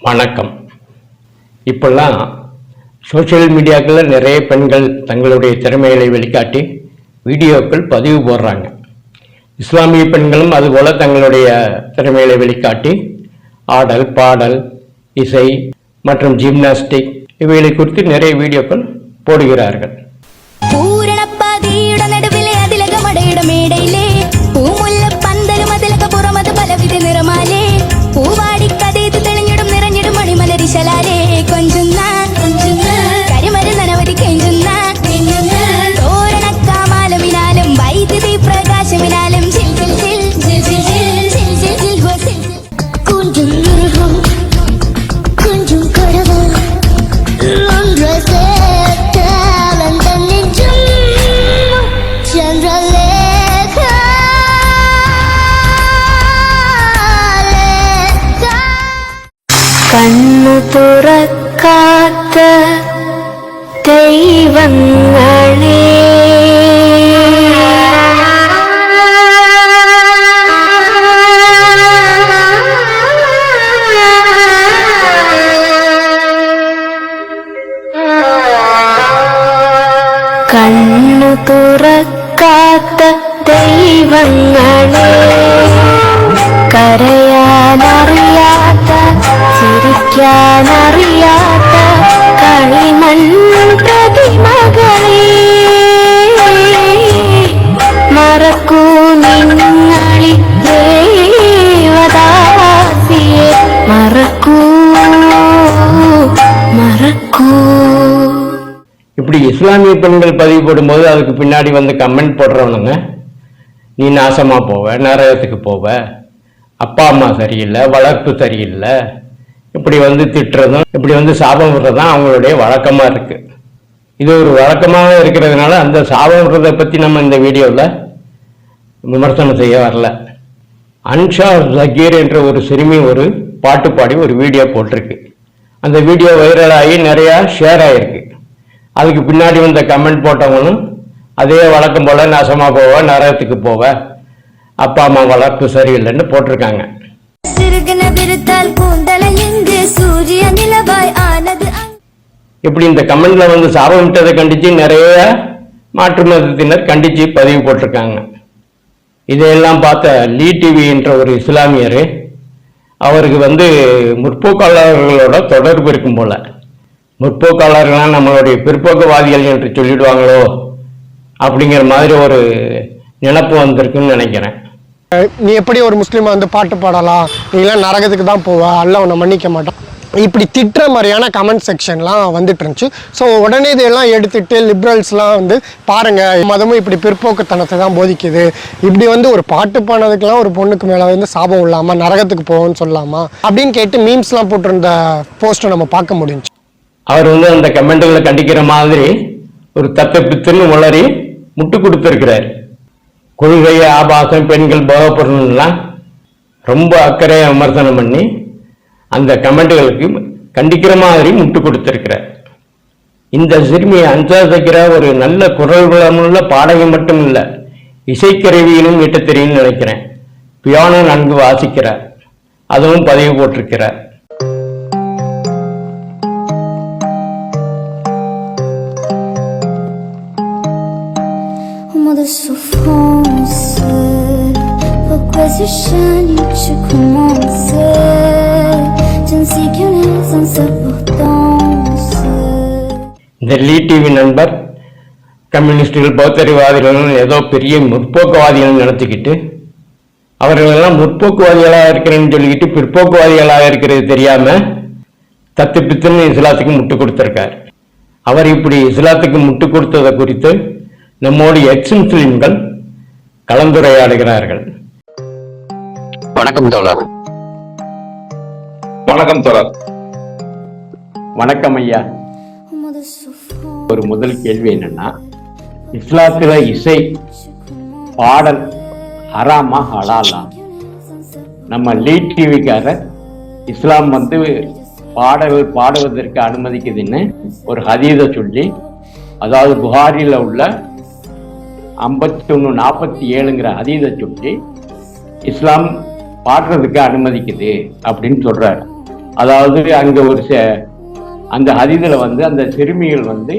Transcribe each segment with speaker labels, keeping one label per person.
Speaker 1: வணக்கம். இப்பெல்லாம் சோஷியல் மீடியாக்களில் நிறைய பெண்கள் தங்களுடைய திறமைகளை வெளிக்காட்டி வீடியோக்கள் பதிவு போடுறாங்க. இஸ்லாமிய பெண்களும் அதுபோல் தங்களுடைய திறமைகளை வெளிக்காட்டி ஆடல், பாடல், இசை மற்றும் ஜிம்னாஸ்டிக் இவைகளை குறித்து நிறைய வீடியோக்கள் போடுகிறார்கள்.
Speaker 2: கண்ணு துறக்காத்த தெய்வங்களே, கண்ணு துறக்காத்த தெய்வங்களே, கரையானறியாத சிரிக்கானறியாத களிமண் പ്രതിമകളെ മറക്കൂ നിങ്ങളി ദേവദാസിയെ മറക്കൂ മറക്കൂ.
Speaker 1: இப்படி இஸ்லாமிய பெண்கள் பதிவு போடும்போது அதுக்கு பின்னாடி வந்து கமெண்ட் போடுறவனுங்க, நீ நாசமாக போவ, நரகத்துக்கு போவ, அப்பா அம்மா சரியில்லை, வளர்ப்பு சரியில்லை, இப்படி வந்து திட்டுறதும் இப்படி வந்து சாபம் விடுறதும் அவங்களுடைய வழக்கமாக இருக்குது. இது ஒரு வழக்கமாக இருக்கிறதுனால அந்த சாபம் விடுறதை பற்றி நம்ம இந்த வீடியோவில் விமர்சனம் செய்ய வரல. அன்ஷா ஜகீர் என்ற ஒரு சிறுமி ஒரு பாட்டு பாடி ஒரு வீடியோ போட்டிருக்கு. அந்த வீடியோ வைரலாகி நிறையா ஷேர் ஆகிருக்கு. அதுக்கு பின்னாடி வந்த கமெண்ட் போட்டவங்களும் அதே வழக்கம் போல் நாசமாக போவ, நரகத்துக்கு போவ, அப்பா அம்மா வளர்ப்பு சரியில்லைன்னு போட்டிருக்காங்க. இப்படி இந்த கமெண்ட்ல வந்து சாபம் விட்டதை கண்டிச்சு நிறைய மாற்று மதத்தினர் கண்டிச்சு பதிவு போட்டிருக்காங்க. இதையெல்லாம் பார்த்த லீ டிவி என்ற ஒரு இஸ்லாமியர், அவருக்கு வந்து முற்போக்காளர்களோட தொடர்பு இருக்கும் போல, முற்போக்காளர்கள்லாம் நம்மளுடைய பிற்போக்குவாதிகள் என்று சொல்லிடுவாங்களோ அப்படிங்கிற மாதிரி ஒரு நினப்பு வந்திருக்குன்னு நினைக்கிறேன்.
Speaker 3: நீ எப்படி ஒரு முஸ்லீமை வந்து பாட்டு பாடலாம், நீங்களாம் நரகத்துக்கு தான் போவா, அல்ல உன்னை மன்னிக்க மாட்டான், இப்படி திட்டுற மாதிரியான கமெண்ட் செக்ஷன்லாம் வந்துட்டு இருந்துச்சு. ஸோ உடனே இதெல்லாம் எடுத்துகிட்டு லிபரல்ஸ்லாம் வந்து பாருங்கள், மதமும் இப்படி பிற்போக்குத்தனத்தை தான் போதிக்குது, இப்படி வந்து ஒரு பாட்டு பாடுறதுக்கெல்லாம் ஒரு பொண்ணுக்கு மேலே வந்து சாபம் இல்லாமா, நரகத்துக்கு போவோன்னு சொல்லலாமா அப்படின்னு கேட்டு மீம்ஸ்லாம் போட்டிருந்த போஸ்ட்டை நம்ம பார்க்க முடிஞ்சு.
Speaker 1: அவர் வந்து அந்த கமெண்ட்டுகளை கண்டிக்கிற மாதிரி ஒரு தப்பை பித்துன்னு உளறி முட்டு கொடுத்துருக்கிறார். கொள்கை, ஆபாசம், பெண்கள், போகப்பொருள்லாம் ரொம்ப அக்கறையாக விமர்சனம் பண்ணி அந்த கமெண்ட்டுகளுக்கு கண்டிக்கிற மாதிரி முட்டு கொடுத்துருக்கிறார். இந்த சிறுமி அன்ஷா ஜகீர் ஒரு நல்ல குரல் வளமுள்ள பாடகி மட்டும் இல்லை, இசைக்கருவியிலும் ஈட்ட தெரியும்னு நினைக்கிறேன். பியானோ நன்கு வாசிக்கிறார், அதுவும் பதிவு போட்டிருக்கிறார்.
Speaker 2: Moda souffrance, pourquoi ce chien je commence, je ne sais qu'une est sans importance.
Speaker 1: இந்த லீ டிவி நண்பர் கம்யூனிஸ்டுகள், பௌத்தறிவாதிகள் ஏதோ பெரிய முற்போக்குவாதிகள் நடத்திக்கிட்டு அவர்களெல்லாம் முற்போக்குவாதிகளாக இருக்கிறேன்னு சொல்லிக்கிட்டு பிற்போக்குவாதிகளாக இருக்கிறது தெரியாமல் தத்து பித்துன்னு இஸ்லாத்துக்கு முட்டு கொடுத்துருக்கார். அவர் இப்படி இஸ்லாத்துக்கு முட்டு கொடுத்ததை குறித்து நம்மோடு எக்ஸ் முஸ்லிம்கள் கலந்துரையாடுகிறார்கள்.
Speaker 4: வணக்கம் தோழர்.
Speaker 1: வணக்கம் தோழர். வணக்கம் ஐயா. ஒரு முதல் கேள்வி என்னன்னா, இஸ்லாத்துல இசை பாடல் ஹராமா ஹலாலா? நம்ம லீ டிவிக்காரர் இஸ்லாம் வந்து பாடல்கள் பாடுவதற்கு அனுமதிக்குதுன்னு ஒரு ஹதீஸை சொல்லி, அதாவது புகாரில உள்ள 51:47 ஹதீஸை சொல்லி இஸ்லாம் பாடுறதுக்கு அனுமதிக்குது அப்படின்னு சொல்றாரு. அதாவது அங்க அந்த ஹதீதுல வந்து அந்த சிறுமிகள் வந்து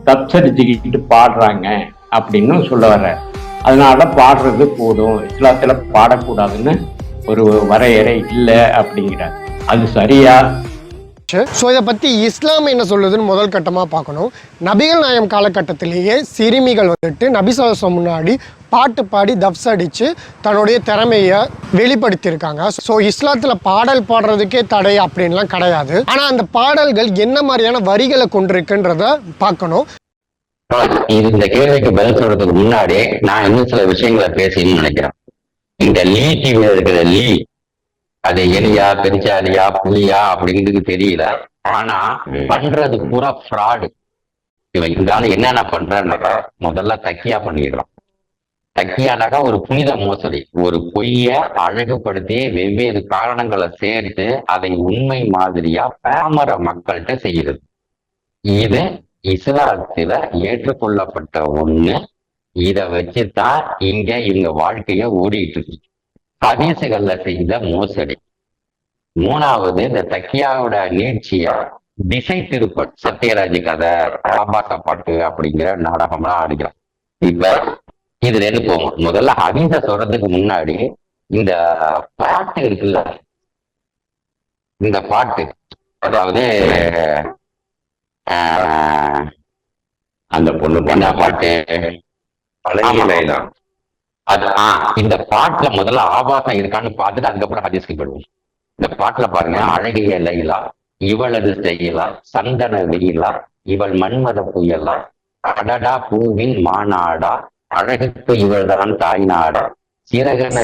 Speaker 1: தப்சரிச்சுக்கிட்டு பாடுறாங்க அப்படின்னு சொல்ல வர்ற. அதனால பாடுறது போதும், இஸ்லாத்துல பாடக்கூடாதுன்னு ஒரு வரையறை இல்லை அப்படிங்கிறார். அது சரியா?
Speaker 3: ஸோ இதை பற்றி இஸ்லாம் என்ன சொல்லுதுன்னு முதல் கட்டமாக பார்க்கணும். நபிகள் நாயம் காலகட்டத்திலேயே சிறுமிகள் வந்துட்டு நபிசாசம் முன்னாடி பாட்டு பாடி தப்ஸ் அடித்து தன்னுடைய திறமையை வெளிப்படுத்தியிருக்காங்க. ஸோ இஸ்லாத்தில் பாடல் பாடுறதுக்கே தடை அப்படின்லாம் கிடையாது. ஆனால் அந்த பாடல்கள் என்ன மாதிரியான வரிகளை கொண்டிருக்குன்றத பார்க்கணும்.
Speaker 4: இந்த கேள்விக்கு பதில் சொல்றதுக்கு முன்னாடி நான் இன்னும் சில விஷயங்களை பேசணும்னு நினைக்கிறேன். இந்த லீ டிவில இருக்கிற லீ, அது எலியா பெருச்சாலியா புலியா அப்படிங்கிறது தெரியல. ஆனா பண்றது பூரா ஃப்ராடு. இவன் இருந்தால என்னென்ன பண்றான்னாக்கா, முதல்ல தக்கியா பண்ணிடுறான். தக்கியானாக்கா ஒரு புனித மோசடி, ஒரு பொய்ய அழகுபடுத்தி வெவ்வேறு காரணங்களை சேர்த்து அதை உண்மை மாதிரியா பாமர மக்கள்கிட்ட செய்யுது. இது இஸ்லாத்துல ஏற்றுக்கொள்ளப்பட்ட ஒண்ணு. இத வச்சுதான் இவங்க வாழ்க்கைய ஓடிட்டு இருக்கு. ஹதீசுகள்ல செய்த மோசடி. மூணாவது, இந்த தக்கியாவோட நீட்சிய திசை திருப்பல், சத்யராஜ் கதை, ஆபாச பாட்டு அப்படிங்கிற நாடகம்லாம் ஆடிக்கிறோம். இப்ப இதுல இருந்து போகும். முதல்ல ஹதீஸ சொல்றதுக்கு முன்னாடி இந்த பாட்டு இருக்குல்ல, இந்த பாட்டு, அதாவது
Speaker 1: அந்த பொண்ணு பண்ண பாட்டு
Speaker 4: அது இந்த பாட்டுல முதல்ல ஆபாசம் இருக்கான்னு பார்த்துட்டு அதுக்கப்புறம் ஹதீஸ்க்கு போடுவோம். இந்த பாட்டுல பாருங்க, அழகிய லைலா இவளது செய்யலா, சந்தன வெயிலா இவள் மன்மத புயலா, அடடா பூவின் மாநாடா அழகுக்கு இவள்தான் தாய் நாடா, சிறகன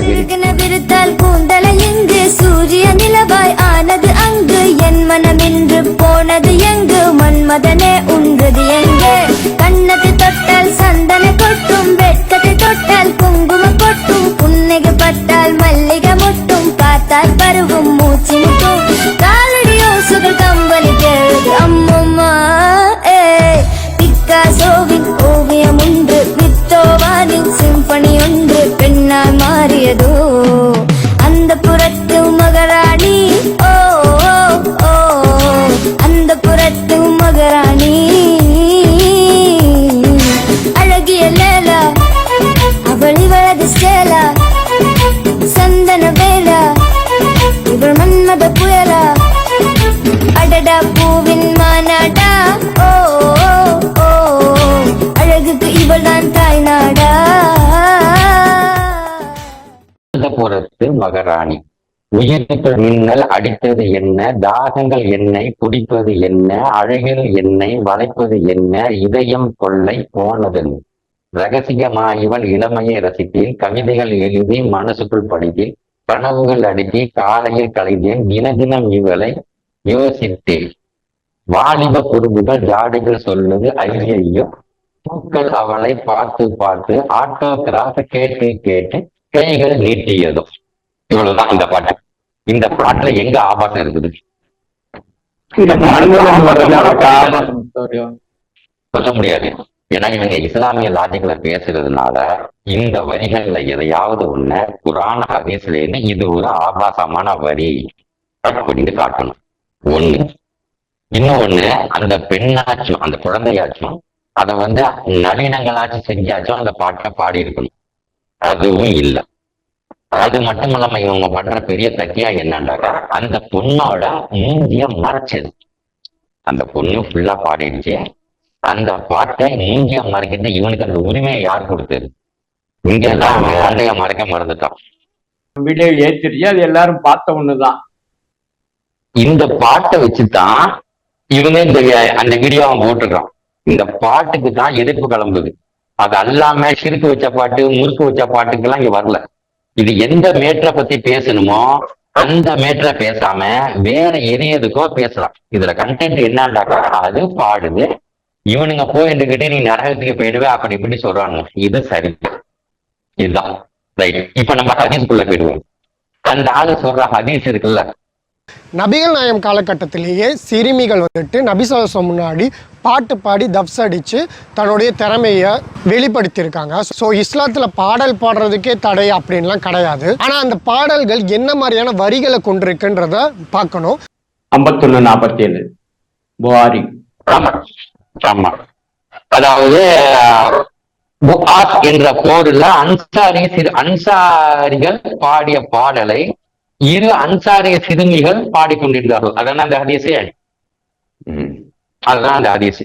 Speaker 2: விருத்தால் கூந்தலை எங்கு சூரிய நிலவாய் ஆனது அங்கு என் மனம் என்று போனது எங்கு மன்மதனே உன்றது எங்கே, கண்ணத்தை தொட்டால் சந்தன கொட்டும் வெட்கத்தை தொட்டால் குங்குமம் கொட்டும் புன்னகை பட்டால் மல்லிகை முட்டும் பார்த்தால் பருவும் மூச்சு முட்டும் காலடியோ சுகர் கம்பளி தேடுது அம்மம்மா ஏ பிக்காசோவின் ஓவியம் ஒன்று வித்தோவானின் சிம்பனி ஒன்று பெண்ணாய் மாறியதோ அந்த புறத்து மகாராணி ஓ ஓ அந்த புறத்து மகாராணி அழகிய லேலா அவள் இவளது சேலா சந்தன வேலா இவள் மன்மத புயலா அடடா பூவின் மாநாடா ஓ ஓ அழகுக்கு இவள் தான் தாய் நாடா.
Speaker 4: புறத்து மகாராணி. உயிருக்கு மின்னல் அடித்தது என்ன, தாகங்கள் என்னை குடிப்பது என்ன, அழகில் என்னை வளைப்பது என்ன, இதயம் கொள்ளை போனதென்னு, ரகசியமாயிவள் இளமையை ரசித்தேன், கவிதைகள் எழுதி மனசுக்குள் படித்தேன், கனவுகள் அடித்து காலையில் கலைந்தேன், தினம் இவளை யோசித்தேன், வாலிப குறும்புகள் ஜாடைகள் சொல்லுது ஐயையோ, பூக்கள் அவளை பார்த்து பார்த்து ஆட்டோகிராஃப் கேட்டு கேட்டு கைகள் நீட்டியதும். இவ்வளவுதான் இந்த பாட்டு. இந்த பாட்டுல எங்க ஆபாசம் இருக்குது? சொல்ல முடியாது. ஏன்னா இவங்க இஸ்லாமிய லாஜிக்ல பேசுறதுனால இந்த வரிகள்ல எதையாவது ஒண்ணு குரான் ஹதீஸ்லேன்னு இது ஒரு ஆபாசமான வரி அப்படின்னு காட்டணும். ஒண்ணு. இன்னொன்னு, அந்த பெண்ணாச்சும் அந்த குழந்தையாச்சும் அதை நளினங்களாச்சும் செஞ்சாச்சும் அந்த பாட்டை பாடி இருக்கணும். அதுவும் இல்லை. அது மட்டும் இல்லாம இவங்க பண்ற பெரிய தக்கியா என்னன்னாக்கா, அந்த பொண்ணோட மூஞ்சிய மறைச்சது. அந்த பொண்ணு ஃபுல்லா பாடிடுச்சு. அந்த பாட்டை மூஞ்சிய மறைக்கிறது இவனுக்கு அந்த உரிமையை யார் கொடுத்தது? இங்க எல்லாம் மண்டைய மறைக்க மறந்துட்டான்.
Speaker 1: வீடியோ ஏற்றிருச்சு, அது எல்லாரும் பார்த்த ஒண்ணுதான்.
Speaker 4: இந்த பாட்டை வச்சுதான் இவங்க அந்த வீடியோ அவன் போட்டுருக்கான். இந்த பாட்டுக்கு தான் எதிர்ப்பு கிளம்புது. அது அல்லாம சிறுக்கு வச்ச பாட்டு, முறுக்கு வச்ச பாட்டுக்கெல்லாம் இங்க வரல. இது எந்த மேட்டரை பத்தி பேசணுமோ அந்த மேட்டரை பேசாம வேற எதையதுக்கோ பேசலாம். இதுல கண்டென்ட் என்னண்டாக்கா, அது பாடுது, இவனுங்க போயிட்டுக்கிட்டே நீ நரகத்துக்கு போயிடுவே அப்படி இப்படி சொல்றாங்க. இது சரி, இதுதான் ரைட். இப்ப நம்ம ஹதீஸ்குள்ள போயிடுவோம். அந்த ஆளு சொல்ற ஹதீஸ் இருக்குல்ல,
Speaker 3: நபிகள் நாயம் காலகட்டத்திலேயே சிறுமிகள் நபிசாசம் முன்னாடி பாட்டு பாடி தப்ஸ் அடித்து தன்னுடைய திறமையை வெளிப்படுத்தியிருக்காங்க. ஸோ இஸ்லாத்தில் பாடல் பாடுறதுக்கே தடை அப்படின்லாம் கிடையாது. ஆனால் அந்த பாடல்கள் என்ன மாதிரியான வரிகளை கொண்டிருக்குன்றத பார்க்கணும்.
Speaker 1: 51:47 புகாரி.
Speaker 4: ஆமா ஆமா. அதாவது புகார் என்ற போர்ல அன்சாரிகள் பாடிய பாடலை 2 அன்சாரிய சிறுமிகள் பாடிக்கொண்டிருந்தார்கள். அதான் அந்த ஹதீஸே. அதுதான் அந்த ஹதீஸ்.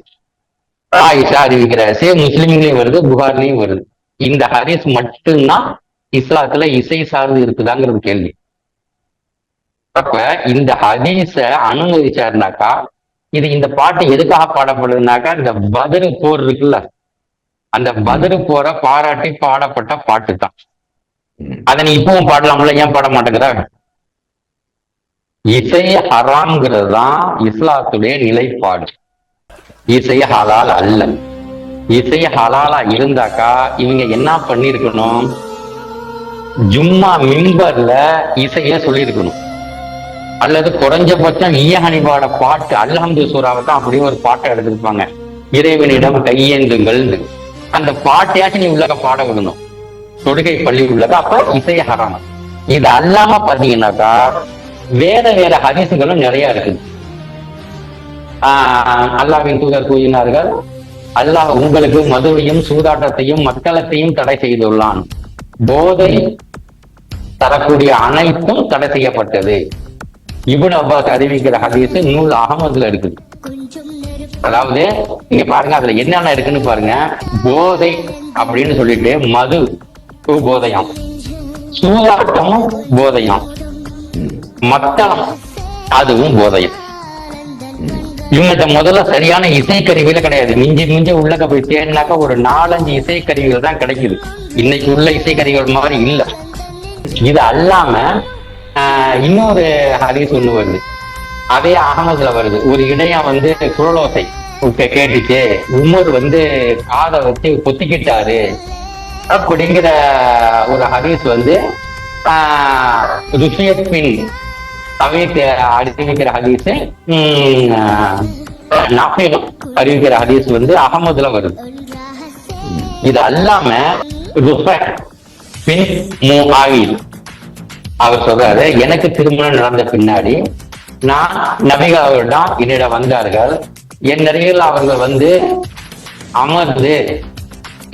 Speaker 4: ஆயிஷா அறிவிக்கிற முஸ்லிம்லயும் வருது, புகார்லயும் வருது. இந்த ஹதீஸ் மட்டும்தான் இஸ்லாத்துல இசை சார்ந்து இருக்குதாங்கிறது கேள்வி. அப்ப இந்த ஹதீஸ அனுமதிச்சாருனாக்கா, இந்த பாட்டு எதுக்காக பாடப்படுதுனாக்கா, இந்த பத்ர் போர் இருக்குல்ல, அந்த பத்ர் போரை பாராட்டி பாடப்பட்ட பாட்டு தான். அதை நீ இப்பவும் பாடலாம்ல, ஏன் பாட மாட்டேங்கிற? இசை ஹராம்ங்கிறது தான் இஸ்லாத்துடைய நிலைப்பாடு. இசை ஹலால் அல்ல. இசை ஹலாலா இருந்தாக்கா இவங்க என்ன பண்ணிருக்கணும்? ஜும்மா மிம்பர்ல இசைய சொல்லியிருக்கணும். அல்லது குறைஞ்சபட்சம் ஈயஹனிபாட பாட்டு அல்ஹம்து சூராவை தான் அப்படியே ஒரு பாட்டை எடுத்துருப்பாங்க. இறைவனிடம் கையேந்துங்கள், அந்த பாட்டையாச்சும் நீ உள்ளக பாட விடணும். தொடுகை பள்ளி உள்ளக. அப்ப இசை ஹராம். இது அல்லாம பாத்தீங்கன்னாக்கா வேற வேற ஹதீசுகளும் நிறைய இருக்குது. அல்லாஹ்வின் தூதர் கூறினார்கள், அல்லாஹ் உங்களுக்கு மதுவையும் சூதாட்டத்தையும் மக்களத்தையும் தடை செய்துள்ளான். போதை தரக்கூடிய அனைத்தும் தடை செய்யப்பட்டது. இப்னு அப்பாஸ் அறிவிக்கிற ஹதீஸ் நூல் அகமதுல இருக்குது. அதாவது நீங்க பாருங்க, அதுல என்னென்ன இருக்குன்னு பாருங்க. போதை அப்படின்னு சொல்லிட்டு மது போதையாம், சூதாட்டமும் போதையாம், மக்களம் அதுவும் போதையம். இவங்ககிட்ட முதல்ல சரியான இசைக்கருவியில கிடையாது. மிஞ்சி உள்ளக்க போய் தேடினாக்கா ஒரு 4-5 இசைக்கருவிகள் தான் கிடைக்குது. இன்னைக்கு உள்ள இசைக்கருவிகள் மாதிரி இல்லை. இது அல்லாம இன்னொரு ஹதீஸ் ஒண்ணு வருது, அதே அகமதுல வருது. ஒரு இடையம் குரலோசை கேட்டுச்சு, உமர் காதை வச்சு பொத்திக்கிட்டாரு அப்படிங்கிற ஒரு ஹதீஸ் ருஷியத்தின் அறிவிக்கிற ஹதீஸ், அறிவிக்கிற ஹதீஸ் அகமதுல வருது. இது அல்லாம அவர் சொல்றாரு, எனக்கு திருமணம் நடந்த பின்னாடி நான் நபிகளிடம் என்னிடம் வந்தார்கள். என் நிறையில் அவர்கள் அமர்ந்து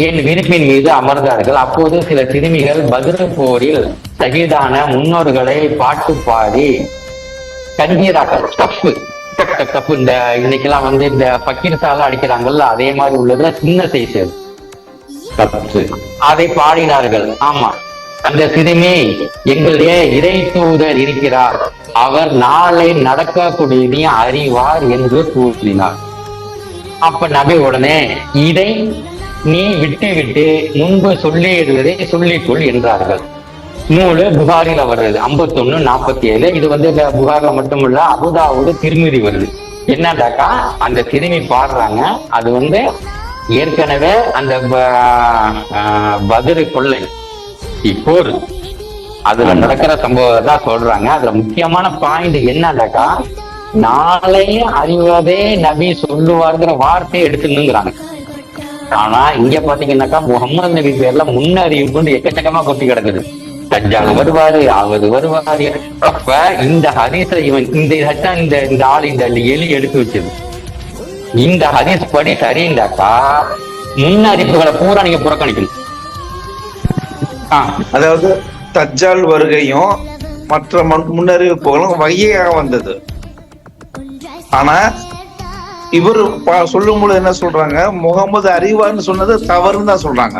Speaker 4: என் விருப்பின் மீது அமர்ந்தார்கள். அப்போது சில சிறுமிகள் பத்ர் போரில் சகிதான முன்னோர்களை பாட்டு பாடி கஞ்சீராக்கள் தப்பு தப்பு இந்த இன்னைக்கெல்லாம் இந்த பக்கீர் சாலை அடிக்கிறாங்கல்ல, அதே மாதிரி உள்ளதுல சின்ன சைஸ் தப்பு, அதை பாடினார்கள். ஆமா, அந்த சிறுமி எங்களுடைய இறை தூதர் இருக்கிறார், அவர் நாளை நடக்கக்கூடியதையும் அறிவார் என்று கூறினார். அப்ப நபி உடனே இதை நீ விட்டு முன்பு சொல்லிடுவதை சொல்லிக்கொள் என்றார்கள். நூலு புகாரில வருது 51:47. இது புகாரில மட்டுமல்ல, அபுதாவுது திருமிதி வருது. என்னடாக்கா அந்த சிறுமி பாடுறாங்க, அது ஏற்கனவே அந்த பத்ர் கொள்ளை போர் அதுல நடக்கிற சம்பவத்தை தான் சொல்றாங்க. அதுல முக்கியமான பாயிண்ட் என்னடாக்கா, நாளை அறிவதே நபி சொல்லுவாருங்கிற வார்த்தையை எடுத்துங்கிறாங்க. ஆனா இங்க பாத்தீங்கன்னாக்கா முகமது நபி பேர்ல முன்னறிவிப்பு எக்கச்சக்கமா கொட்டி கிடக்குது. தஜ்ஜால் வருவாரு, ஆவது வருவாரு. அப்ப இந்த ஹதீஸ இந்த ஆள் இந்த எலி எடுத்து வச்சது. இந்த ஹதீஸ் படி சரிந்தாக்கா முன்னறிவிப்புகளை பூரா நீங்க புறக்கணிக்கணும்.
Speaker 5: அதாவது தஜ்ஜால் வருகையும் மற்ற முன்னறிவிப்புகளும் வகையாக வந்தது. ஆனா இவர் சொல்லும் பொழுது என்ன சொல்றாங்க, முகமது அறிவார்னு சொன்னது தவறுன்னு தான் சொல்றாங்க.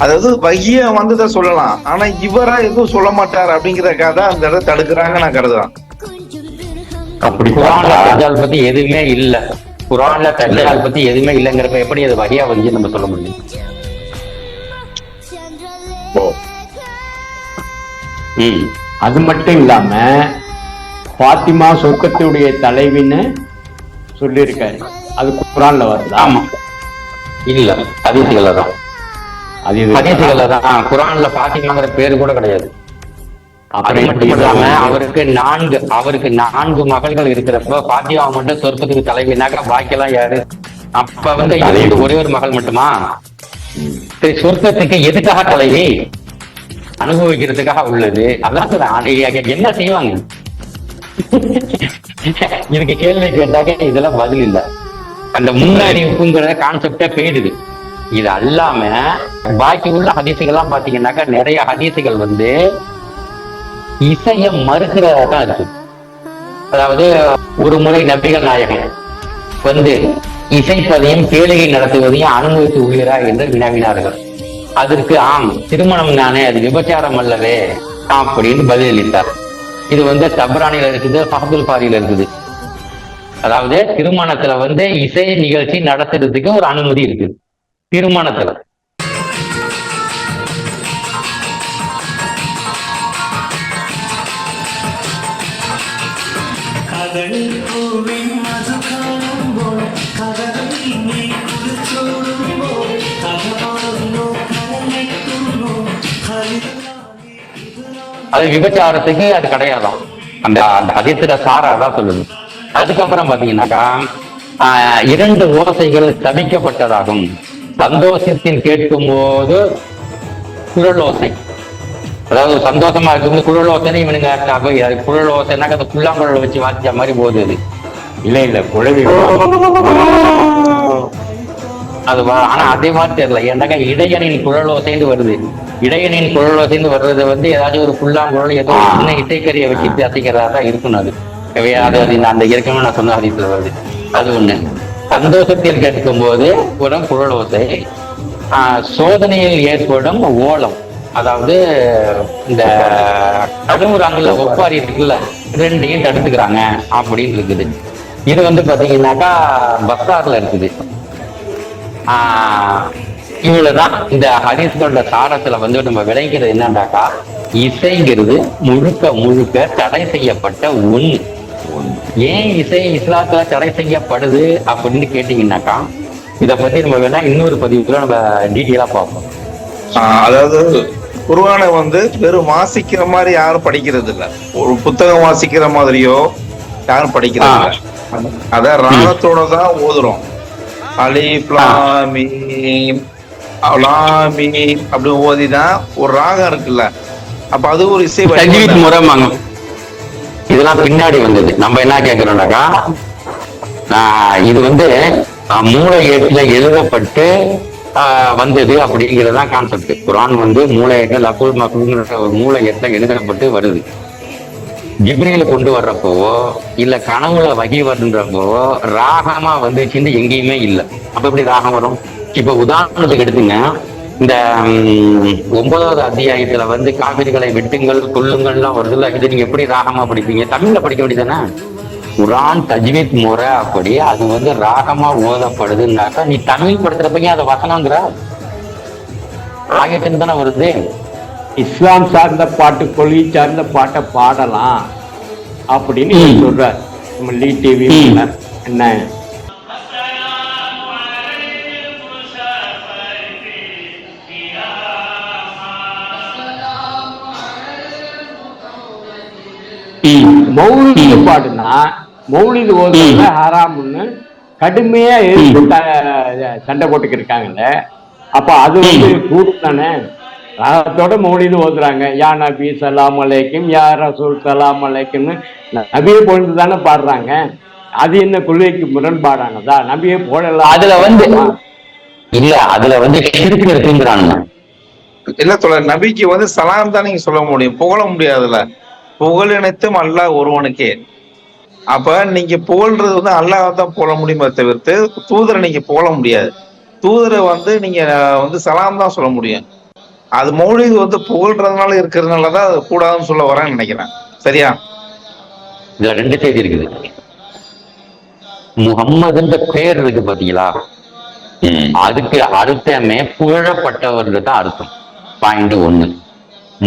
Speaker 5: அதாவது வகிய வந்ததை சொல்லலாம், ஆனா இவரா எதுவும் சொல்ல மாட்டார் அப்படிங்கிறதுக்காக தான் அந்த இடத்த தடுக்கிறாங்க நான் கருதுறேன்.
Speaker 4: அப்படி குர்ஆன்ல தஜ்ஜால் பத்தி எதுவுமே இல்ல, குர்ஆன்ல தஜ்ஜால் பத்தி எதுவுமே இல்லைங்கிறப்ப எப்படி அது வகையா வந்து நம்ம சொல்ல முடியும்?
Speaker 1: அது மட்டும் இல்லாம பாத்திமா சொர்க்கத்துடைய தலைவின்னு சொல்லியிருக்காரு, அது குர்ஆன்ல வருது.
Speaker 4: ஆமா, இல்ல ஹதீஸ்கள்ல தான், ஹதீஸ்கள்ல தான். குர்ஆன்ல பாத்திமாங்கிற பேரு கூட கிடையாது. அது மட்டும் இல்லாம அவருக்கு 4 மகள்கள் இருக்கிறப்ப பாத்திமா மட்டும் சொர்க்கத்துக்கு தலைவினாக்கா பாக்கியெல்லாம் யாரு? அப்ப ஒரே ஒரு மகள் மட்டுமா? சரி, சொர்க்கத்துக்கு எதுக்காக தலைவி? அனுபவிக்கிறதுக்காக உள்ளது. அதான் என்ன செய்வாங்க? இதுக்கு கேள்வி கேட்டாக்க இதெல்லாம் பதில் இல்ல. அந்த முன்னறிவிப்புங்கிற கான்செப்டே போயிடுது. இது அல்லாம பாக்கி உள்ள ஹதீசுகள்லாம் பாத்தீங்கன்னாக்கா நிறைய ஹதீசுகள் வந்து இசைய மறுக்கிறதா தான் இருக்கு. அதாவது ஒரு முறை நபிகள் நாயகம் வந்து இசைப்பதையும் கேளிகை நடத்துவதையும் அனுமதித்து உள்ளீரா என்று வினவினார்கள். அதற்கு ஆம், திருமணம் தானே, அது விபச்சாரம் அல்லவே அப்படின்னு பதிலளித்தார். இது வந்து தப்ரானில இருக்குது, ஃபஹதுல் பாரியில இருக்குது. அதாவது திருமணத்துல வந்து இசை நிகழ்ச்சி நடத்துறதுக்கு ஒரு அனுமதி இருக்கு திருமணத்துல. அது விபச்சாரத்துக்கு அது கிடையாதான். அந்த அந்த ஹதீஸ்ல சாராதான் சொல்லுது. அதுக்கப்புறம் பாத்தீங்கன்னாக்கா இரண்டு ஓசைகள் தவிக்கப்பட்டதாகும். சந்தோஷத்தில் கேட்கும் போது குழல் ஓசை, அதாவது சந்தோஷமா இருக்கும்போது குழல் ஓசைன்னு இவனுங்க குழல் ஓசைனாக்க அந்த புல்லாங்குழல் வச்சு வாசிச்ச மாதிரி போகுது. அது
Speaker 1: இல்ல குழவி
Speaker 4: அது ஆனா அதே மாதிரி தெரியல. ஏன்னாக்கா இடையனின் குழல் ஓசைந்து வருது. இடையனின் குழல் ஓசைந்து வர்றது வந்து ஏதாச்சும் ஒரு புல்லாங்குழல் ஏதோ சின்ன இசைக்கறியை வச்சுட்டு அசைக்கிறதா தான் இருக்கணும். அது அந்த ஏற்கனவே நான் சொன்ன ஹதீஸ்ல வருது. அது ஒண்ணு. சந்தோஷத்தில் கேட்கும் போது ஒரு குழல் ஓசை, சோதனையில் ஏற்படும் ஓலம், அதாவது இந்த கடுமுறாங்கல்ல ஒப்பாரி இருக்குல்ல, ரெண்டையும் தடுத்துக்கிறாங்க அப்படின்னு இருக்குது. இது வந்து பாத்தீங்கன்னாக்கா பஸ்தார்ல இருக்குது. இவ்வளவுதான் இந்த ஹதீஸ்களோட சாரத்துல வந்து நம்ம விளைக்கிறது என்னன்னாக்கா, இசைங்கிறது முழுக்க முழுக்க தடை செய்யப்பட்ட ஒண்ணு. ஏன் இசை இஸ்லாத்துல தடை செய்யப்படுது அப்படின்னு கேட்டீங்கன்னாக்கா, இதை பத்தி நம்ம வேணா இன்னொரு பதிவுக்குள்ள நம்ம டீட்டெயிலா பார்ப்போம்.
Speaker 5: அதாவது குர்ஆனை வந்து வெறும் வாசிக்கிற மாதிரி யாரும் படிக்கிறது இல்ல, ஒரு புத்தகம் வாசிக்கிற மாதிரியோ யாரும் படிக்கிறது இல்ல. அத ராகத்தோட தான் ஓதுறோம். அலிஃப் லாம் மீம் அப்படி ஓதிதான் ஒரு ராகம் இருக்குல்ல, அப்ப அது ஒரு இசை
Speaker 4: முறைமாங்க. இதெல்லாம் பின்னாடி வந்தது. நம்ம என்ன கேட்கிறோம்னாக்கா, இது வந்து மூளை ஏட்டுல எழுதப்பட்டு வந்தது அப்படிங்கிறதான் கான்செப்ட். குர்ஆன் வந்து மூளை ஏட்டில் லகுல் மக்பூல்ங்கிற ஒரு மூளை ஏட்டில் எழுதப்பட்டு வருது. ஜிப்ரீல் கொண்டு வர்றப்போவோ இல்ல கனவுல வகி வருன்றப்போவோ ராகமா வந்துச்சுன்னு எங்கேயுமே இல்லை. அப்ப எப்படி ராகம் வரும்? இப்ப உதாரணத்துக்கு எடுத்துங்க, இந்த 9வது அத்தியாயத்துல வந்து காவிரிகளை வெட்டுங்கள் கொல்லுங்கள்லாம் வருதுல்ல, இது நீங்க எப்படி ராகமா படிப்பீங்க? தமிழ்ல படிக்க வேண்டியதானே? குர்ஆன் தஜ்வீத் முறை அப்படி அது வந்து ராகமா ஓதப்படுதுன்னாக்கா, நீ தமிழ் படுத்துறப்ப அதை வசனங்கிற ஆயத்துன்னு தானே வருது.
Speaker 1: இஸ்லாம் சார்ந்த பாட்டு, கொள்கை சார்ந்த பாட்டை பாடலாம் அப்படின்னு சொல்றார் நம்ம லீ டிவி. என்ன மௌலிது பாடுனா மௌலிது ஓதுறதுல ஹராம்னு கடுமையா எதிர்த்து சண்டை போட்டுக்கு இருக்காங்கல்ல. அப்ப அது வந்து கூடும் தானே. ராகத்தோட மௌலிது ஓதுறாங்க. யா நபி சலாம் அலைக்கும், யா ரசூல் சலாம் அலைக்கும்னு நபியை பொழுது தானே பாடுறாங்க. அது என்ன கொள்கைக்கு முரண்பாடானதா? நபியை போடலாம்.
Speaker 4: அதுல வந்து இல்ல, அதுல வந்து இருக்குங்கிறாங்க.
Speaker 5: இல்ல தோழர், நபிக்கு வந்து சலாம் தான் நீங்க சொல்ல முடியும், புகழ முடியாதுல்ல. புகழ் அனைத்தும் அல்லாஹ் ஒருவனுக்கே. அப்ப நீங்க புகழ்றது வந்து அல்லாஹ் தான் புகழ முடியுமே தவிர்த்து தூதரை நீங்க புகழ முடியாது. தூதரை வந்து நீங்க வந்து சலாம் தான் சொல்ல முடியும். அது மௌலிது வந்து புகழ்றதுனால இருக்கிறதுனாலதான் அது கூடாதுன்னு சொல்ல வரேன்னு நினைக்கிறேன். சரியா?
Speaker 4: இதுல ரெண்டு செய்தி இருக்குது. முகம்மதுன்ற பேர் இருக்கு பாத்தீங்களா, அதுக்கு அர்த்தமே புகழப்பட்டவர்கள் தான் அர்த்தம். பாயிண்ட் 1.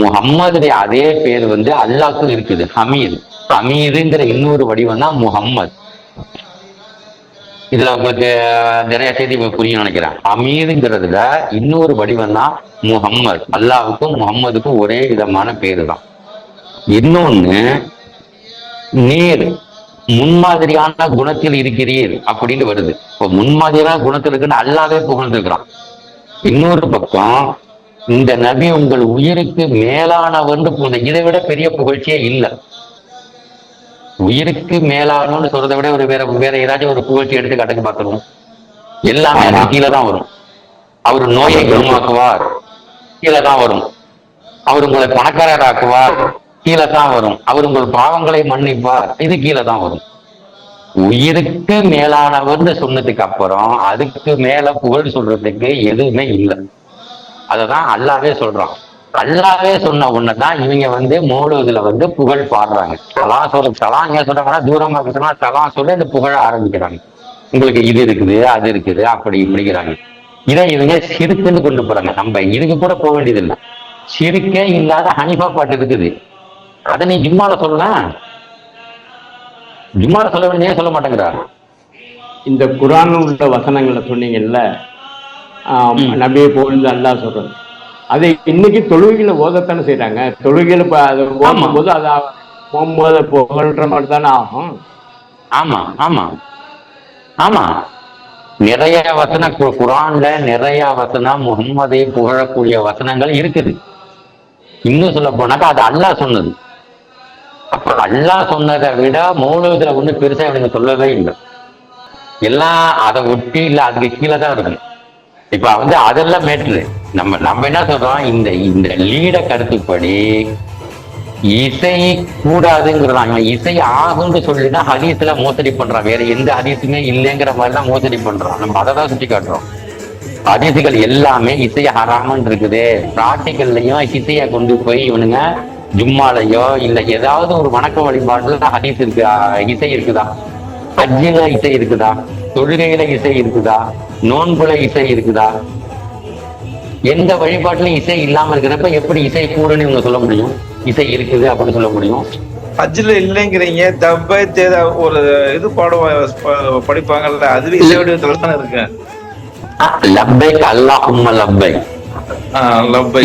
Speaker 4: முகம்மதுடைய அதே பேர் வந்து அல்லாஹ்க்கு இருக்குது, ஹமீது. ஹமீதுங்கிற இன்னொரு வடிவம் தான் முகம்மது. இதுல உங்களுக்கு நிறைய செய்தி புரியும் நினைக்கிறேன். ஹமீதுங்கிறதுல இன்னொரு வடிவம் தான் முகம்மது. அல்லாஹ்வுக்கும் முகம்மதுக்கும் ஒரே விதமான பேரு தான். இன்னொன்னு, நேர் முன்மாதிரியான குணத்தில் இருக்கிறீர் அப்படின்னு வருது. இப்போ முன்மாதிரியான குணத்தில் இருக்குன்னு அல்லாவே புகழ்ந்துருக்கிறான். இன்னொரு பக்கம், இந்த நபி உங்கள் உயிருக்கு மேலானவர்னு இதை விட பெரிய புகழ்ச்சியே இல்லை. உயிருக்கு மேலானோன்னு சொல்றதை விட வேற வேற ஏதாச்சும் ஒரு புகழ்ச்சி எடுத்து கட்டுக்கு பார்த்துருவோம். எல்லாமே அது கீழே தான் வரும். அவர் நோயை குணமாக்குவார், கீழே தான் வரும். அவர் உங்களை பணக்காரராக்குவார், கீழே தான் வரும். அவர் உங்கள் பாவங்களை மன்னிப்பார், இது கீழே தான் வரும். உயிருக்கு மேலானவர்னு சொன்னதுக்கு அப்புறம் அதுக்கு மேல புகழ் சொல்றதுக்கு எதுவுமே இல்லை. அததான் அல்லாவே சொல்றான். அல்லாவே சொன்ன ஒண்ணுதான் இவங்க மௌலூதுல புகழ் பாடுறாங்க. தலாம் ஏன் சொல்றாங்கன்னா தூரமா இருக்குன்னா தலாம் சொல்லி அந்த புகழ ஆரம்பிக்கிறாங்க. உங்களுக்கு இது இருக்குது அது இருக்குது அப்படி இப்படிங்கிறாங்க. இதை இவங்க சிறுக்குன்னு கொண்டு போறாங்க. நம்ம இதுக்கு கூட போக வேண்டியதில்லை. சிறுக்கே இல்லாத ஹனிஃபா பாட்டு இருக்குது, அதை நீ ஜும்மால சொல்லலாம். ஜும்மால சொல்ல வேண்டிய சொல்ல மாட்டேங்கிறார்.
Speaker 1: இந்த குர்ஆன் உள்ள வசனங்களை சொன்னீங்கல்ல, நபியை புகழ்ந்து அல்லாஹ் சொல்றது, அதை இன்னைக்கு தொழுகையில ஓதத்தானே செய்யறாங்க. தொழுகையில அதை ஓதும் போது அது முகம்மத புகழ்ற மாதிரி தானே ஆகும்.
Speaker 4: ஆமா ஆமா ஆமா, நிறைய வசனம் குர்ஆன்ல நிறைய வசனம் முகம்மதை புகழக்கூடிய வசனங்கள் இருக்குது. இன்னும் சொல்ல போனாக்கா அது அல்லாஹ் சொன்னது. அப்ப அல்லாஹ் சொன்னதை விட மௌலூதுல ஒண்ணு பெருசா இவனுங்க சொல்லவே இல்லை. எல்லாம் அதை ஒட்டி இல்ல அதுக்கு கீழே தான் இருக்கும். இப்ப அதெல்லாம் மேட்ரு. நம்ம என்ன சொல்றோம், இந்த லீட கருத்துப்படி இசை கூடாதுங்கிறாங்க. இசை ஆகும்னு சொல்லினா ஹதீஸ்ல மோசடி பண்றான். வேற எந்த ஹதீஸுமே இல்லைங்கிற மாதிரிதான் மோசடி பண்றான். நம்ம அதை தான் சுட்டி காட்டுறோம். ஹதீஸுகள் எல்லாமே இசைய ஹராமன்னு இருக்குது. பிராக்டிகல்லையும் இசையை கொண்டு போய் இவனுங்க ஜும்மாலையோ இல்ல ஏதாவது ஒரு வணக்க வழிபாடுல ஹதீஸ் இருக்கு, இசை இருக்குதா? ஹஜ்ஜில இசை இருக்குதா? தொழுகையில இசை இருக்குதா? நோன்புல இசை இருக்குதா? எந்த வழிபாட்டுல இசை இல்லாம இருக்கிறப்ப எப்படி இசை கூடுன்னு இவங்க சொல்ல முடியும்? இசை இருக்குது அப்படின்னு சொல்ல முடியும்?
Speaker 5: ஹஜ்ஜில இல்லைங்கிறீங்க. தப்பை தேத ஒரு இது படிப்பாங்கல்ல, அதுவே இசை வடிவத்துல தானே இருக்கு.
Speaker 4: லப்பைக் அல்லாஹும்ம லப்பைக்,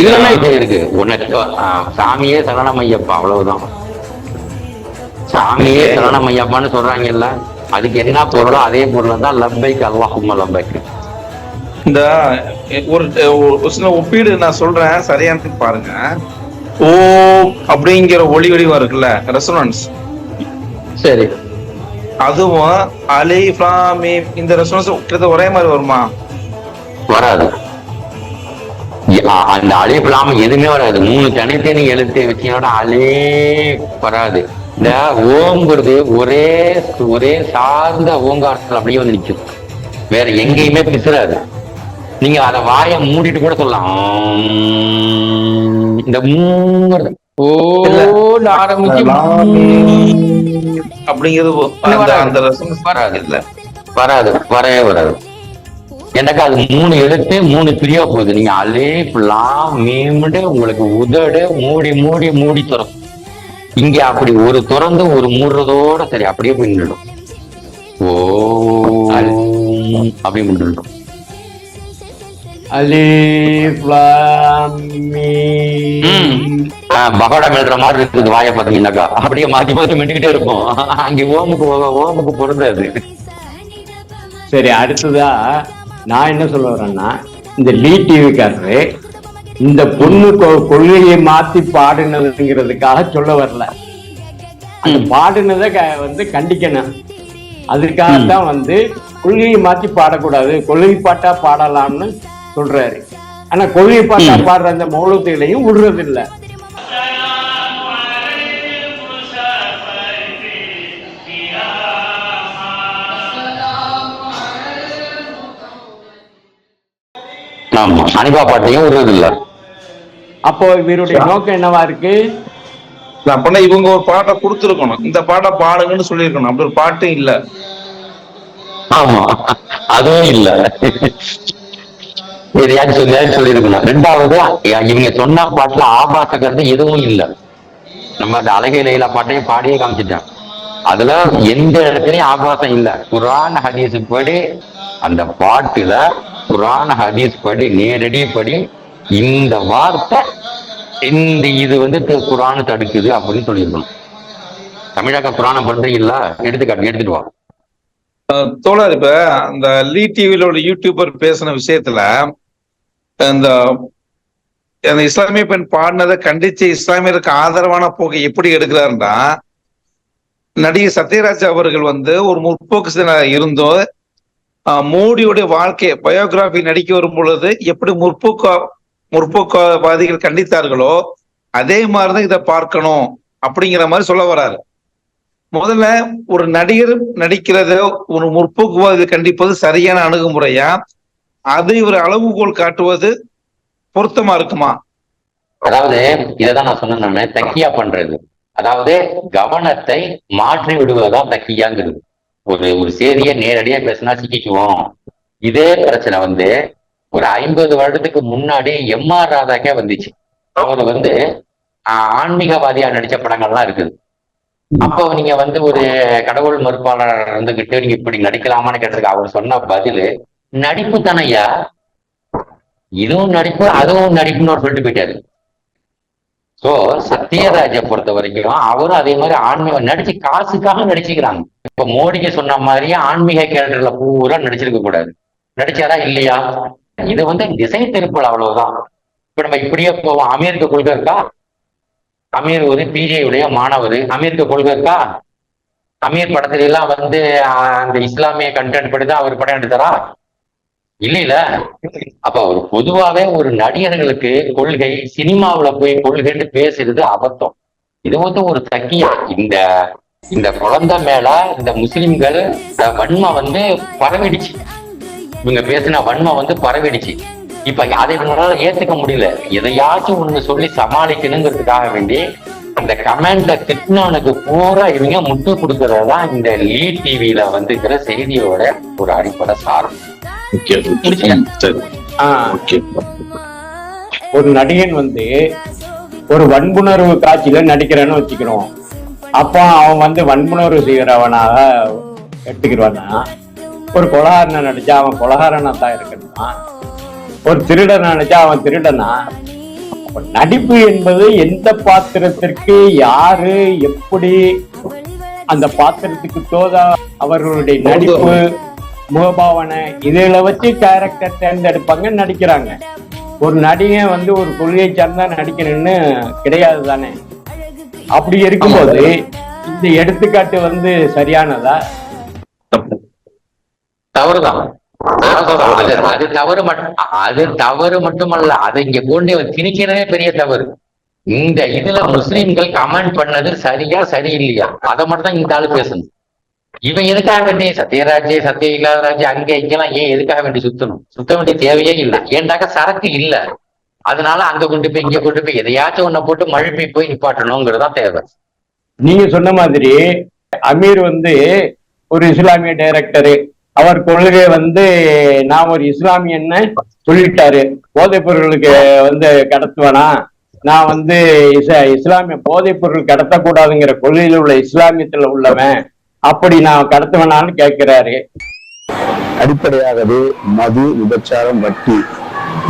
Speaker 4: இதெல்லாம் இசை இருக்கு. உனக்கு சாமியே சரணமையப்பா, அவ்வளவுதான். சாமியே சரணமையப்பான்னு சொல்றாங்கல்ல, அதுக்கு என்ன பொருளோ அதே பொருள் தான் லப்பைக் அல்லாஹும்ம லப்பைக்.
Speaker 5: இந்த ஒரு சின்ன ஒப்பீடு நான் சொல்றேன், சரியானது பாருங்க. ஓ அப்படிங்கிற ஒளி வடிவம் இருக்குல்ல, ரெசோனன்ஸ்.
Speaker 4: சரி,
Speaker 5: அதுவும் அலிஃப் லாம் மீம் இந்த ரெசோனன்ஸ் கிட்ட ஒரே மாதிரி வருமா? வராது.
Speaker 4: அந்த அலிஃப் லாம் எதுவுமே வராது. 3 தனித்தனி எழுத்து வச்சோட அலிஃப் வராது. இந்த ஓம்ங்கிறது ஒரே ஒரே சார்ந்த ஓங்காரத்தில் அப்படியே நிற்கும். வேற எங்கேயுமே பிசுறாது. நீங்க அதை வாயை மூடிட்டு கூட சொல்லலாம். இந்த ஆரம்பிச்சு
Speaker 5: அப்படிங்கிறது வராது. இல்ல
Speaker 4: வராது, வரவே வராது. எனக்கு அது 3 எழுத்து 3 பிரியா போகுது. நீங்க அலிஃப் லாம் மீம்னு உங்களுக்கு உதடு மூடி மூடி மூடி திறக்கும். இங்க அப்படி ஒரு திறந்து ஒரு மூடுறதோட சரி அப்படியே போய் நின்றுடும். ஓ அப்படி நின்றுடும்.
Speaker 1: அலிஃப் லாம் மீம்
Speaker 4: பகோடா மெல்ற மாதிரி இருக்குது. வாயை பார்த்தீங்கன்னாக்கா அப்படியே மாத்தி மாத்தி மெட்டுக்கிட்டே இருக்கும். அங்க ஓமுக்கு பொருந்தாது.
Speaker 1: சரி, அடுத்ததா நான் என்ன சொல்ல வரேன்னா, இந்த லீ டிவிக்காரரு இந்த பொண்ணு கொள்கையை மாத்தி பாடினதுங்கிறதுக்காக சொல்ல வரல. அந்த பாடினதை கண்டிக்கணும். அதுக்காகத்தான் கொள்கையை மாத்தி பாடக்கூடாது, கொள்கை பாட்டா பாடலாம்னு சொல்றாரு. ஆனா கொள்கை பாட்டா பாடுற அந்த மௌலூதுகளையும் விடுறது இல்லை.
Speaker 4: ஆமா, அனிபா பாட்டையும் விடுறது இல்லை.
Speaker 1: அப்போ இவருடைய நோக்கம் என்னவா இருக்கு?
Speaker 5: அப்படின்னா இவங்க ஒரு பாட்டை கொடுத்துருக்கணும், இந்த பாட்டை பாடுங்கன்னு சொல்லியிருக்கணும். அப்படி ஒரு பாட்டு இல்ல.
Speaker 4: ஆமா, அதுவும் இல்ல. சொல்லியிருக்கணும். 2வது, இவங்க சொன்ன பாட்டுல ஆபாச கருத்து எதுவும் இல்லை. நம்ம அந்த அழகை லைலா பாட்டையும் பாடியே காமிச்சிட்டேன். அதுல எந்த இடத்துலயும் ஆபாசம் இல்லை. குர்ஆன் ஹதீஸ் படி அந்த பாட்டுல குர்ஆன் ஹதீஸ் படி நேரடி படி இந்த வார்த்தை இந்த இது குர்ஆன் தடுக்குது அப்படின்னு சொல்லியிருக்கணும். தமிழக குர்ஆனை பண்றீங்களா? எடுத்துட்டு வா.
Speaker 5: தோழர், இப்ப அந்த லீ டிவில ஒரு யூடியூபர் பேசின விஷயத்துல இந்த இஸ்லாமிய பெண் பாடினதை கண்டிச்சு இஸ்லாமியருக்கு ஆதரவான போக்கை எப்படி எடுக்கிறாருன்னா, நடிகர் சத்யராஜ் அவர்கள் வந்து ஒரு முற்போக்கு இருந்தோ மோடியுடைய வாழ்க்கை பயோகிராபி நடிக்க வரும் பொழுது எப்படி முற்போக்குவாதிகள் கண்டித்தார்களோ அதே மாதிரிதான் இதை பார்க்கணும் அப்படிங்கிற மாதிரி சொல்ல வர்றாரு. முதல்ல ஒரு நடிகர் நடிக்கிறத ஒரு முற்போக்குவாதி கண்டிப்பது சரியான அணுகுமுறையா, அதை ஒரு அளவுகோல் காட்டுவது பொருத்தமா இருக்குமா?
Speaker 4: அதாவது இதைதான் நான் சொன்னேன், தக்கியா பண்றது, அதாவது கவனத்தை மாற்றி விடுவதுதான் தக்கியாங்கிறது. ஒரு செய்தியை நேரடியா பேசினா சிக்கிக்குவோம். இதே பிரச்சனை வந்து ஒரு 50 வருடத்துக்கு முன்னாடி எம்.ஆர். ராதாக்கே வந்துச்சு. அவர் வந்து ஆன்மீகவாதியா நடிச்ச படங்கள்லாம் இருக்குது. அப்போ நீங்க வந்து ஒரு கடவுள் மறுப்பாளர் இருந்துகிட்டு நீங்க இப்படி நடிக்கலாமான்னு கேட்டிருக்க. அவர் சொன்ன பதில் நடிப்பு தானையா, இதுவும் நடிப்பு அதுவும் நடிப்புன்னு அவர் சொல்லிட்டு போயிட்டாரு. சோ சத்யராஜை பொறுத்த வரைக்கும் அவரும் அதே மாதிரி ஆன்மீகம் நடிச்சு காசுக்காக நடிச்சுக்கிறாங்க. இப்ப மோடிக்கு சொன்ன மாதிரியே ஆன்மீக கேரக்டர்ல பூரா நடிச்சிருக்க கூடாது. நடிச்சாரா இல்லையா? இது வந்து திசை திருப்பல், அவ்வளவுதான். இப்ப நம்ம இப்படியே போவோம். அமெரிக்க கொள்கை இருக்கா? அமீர் ஒரு பிஜேயுடைய மாணவர், அமெரிக்க கொள்கை இருக்கா? அமீர் படத்துல எல்லாம் வந்து அந்த இஸ்லாமிய கண்டென்ட் படிதான் அவர் படம் எடுத்தாரா? இல்ல. அப்ப ஒரு பொதுவாவே ஒரு நடிகர்களுக்கு கொள்கை, சினிமாவுல போய் கொள்கைன்னு பேசுறது அபத்தம். இது வந்து ஒரு தக்கியா. இந்த குழந்தை மேல இந்த முஸ்லிம்கள் வன்மை வந்து பரவிடுச்சு. இவங்க பேசின வன்மை வந்து பரவிடுச்சு. இப்ப அதை இவங்களால ஏத்துக்க முடியல. எதையாச்சும் ஒண்ணு சொல்லி சமாளிக்கணுங்கிறதுக்காக வேண்டி அந்த கமெண்ட்ல திட்டினவனுக்கு பூரா இவங்க முட்டு கொடுக்கறதுதான் இந்த லீட் டிவியில வந்துக்கிற செய்தியோட ஒரு அடிப்படை சாரம்.
Speaker 1: ஒரு நடிகன் வந்து ஒரு வன்புணர்வு காட்சியில நடிக்கிறேன்னு வச்சுக்கிறோம். அப்போ அவன் வந்து வன்புணர்வு செய்கிறவனாக எடுத்துக்கிறானா? ஒரு கொலகாரனை நடிச்சா அவன் கொலகாரனா தான் இருக்கணுமா? ஒரு திருடனை நினைச்சா அவன் திருடனா? நடிப்பு என்பது எந்த பாத்திரத்திற்கு யாரு எப்படி அந்த பாத்திரத்துக்கு தோதா அவர்களுடைய நடிப்பு, முகபாவனை இதுல வச்சு கேரக்டர் தேர்ந்தெடுப்பாங்க, நடிக்கிறாங்க. ஒரு நடிகன் வந்து ஒரு கொள்கையை சார்ந்தா நடிக்கணும்னு கிடையாது தானே? அப்படி இருக்கும்போது இந்த எடுத்துக்காட்டு வந்து சரியானதா?
Speaker 4: தவறுதான். அது தவறு மட்டுமல்ல, அதை இங்க கொண்டு திணிக்கிறதே பெரிய தவறு. இந்த இதுல முஸ்லிம்கள் கமெண்ட் பண்ணது சரியா சரியில்லையா அதை மட்டும் தான் இந்த ஆளு பேசணும். இவன் எதுக்காக வேண்டிய சத்ய இல்லாதராஜ் அங்க இங்கெல்லாம் ஏன் எதுக்காக வேண்டி சுத்த வேண்டிய தேவையே இல்லை. ஏண்டாக்க சரக்கு இல்ல, அதனால அங்க கொண்டு போய் இங்க கொண்டு போய் எதையாச்சும் ஒன்ன போட்டு மழுப்பி போய் நிப்பாட்டணுங்கிறதான் தேவை.
Speaker 1: நீங்க சொன்ன மாதிரி அமீர் வந்து ஒரு இஸ்லாமிய டைரக்டரு, அவர் கொள்கை வந்து நான் ஒரு இஸ்லாமியன்னு சொல்லிட்டாரு. போதைப் பொருளுக்கு வந்து கடத்துவேனா, நான் வந்து இஸ்லாமிய போதைப் பொருள் கடத்தக்கூடாதுங்கிற கொள்கையில் உள்ள இஸ்லாமியத்துல உள்ளவன், அப்படி நான் கடத்துவேனான்னு கேட்கிறாரு.
Speaker 6: அடிப்படையாகவே மது, விபச்சாரம், வட்டி